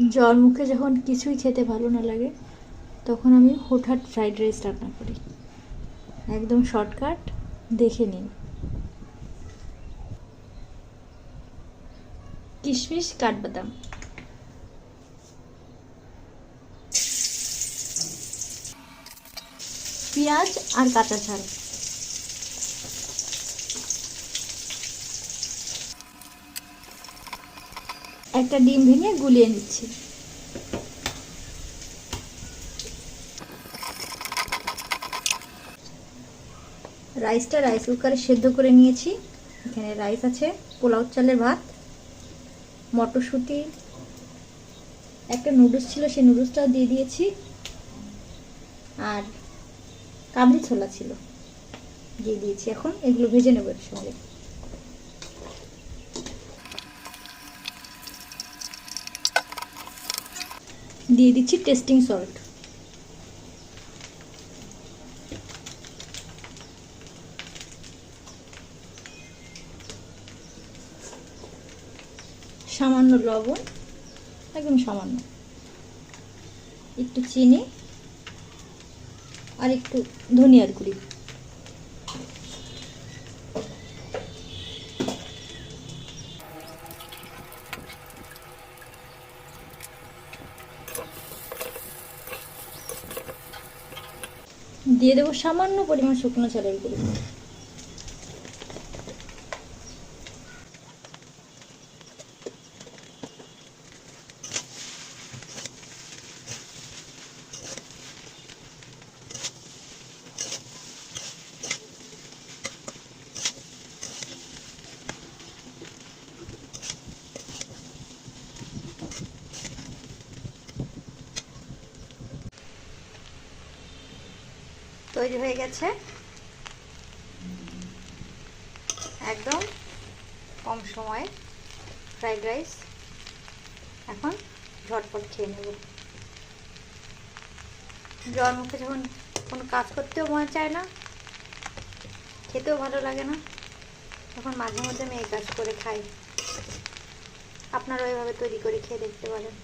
জ্বর মুখে যখন কিছুই খেতে ভালো না লাগে তখন আমি হুটহাট ফ্রাইড রাইস রান্না করি। একদম শর্টকাট, দেখে নিন। কিশমিশ, কাঠবাদাম, পেঁয়াজ আর কাঁচা ঝাল, একটা ডিম ভেঙে গুলিয়ে নিচ্ছি। রাইসটা রাইস কুকারে সেদ্ধ করে নিয়েছি। এখানে রাইস আছে, পোলাও চালের ভাত, মটরশুঁটি, একটা নুডলস ছিল সেই নুডলসটাও দিয়ে দিয়েছি, আর কাবলি ছোলা ছিল দিয়ে দিয়েছি। এখন এগুলো ভেজে নেব এর সঙ্গে। দিয়ে দিচ্ছি টেস্টিং সল্ট, সামান্য লবণ, একদম সামান্য, একটু চিনি আর একটু ধনিয়ার গুঁড়ি। দিয়ে দেবো সামান্য পরিমাণ শুকনো চালের গুঁড়ি। তৈরি হয়ে গেছে, একদম কম সময়ে ফ্রাইড রাইস। এখন ঝটপট খেয়ে নেব। জ্বর মুখে যখন কোনো কাজ করতেও মনে চায় না, খেতেও ভালো লাগে না, তখন মাঝে মধ্যে আমি এই কাজ করে খাই। আপনারাও এভাবে তৈরি করে খেয়ে দেখতে পারেন।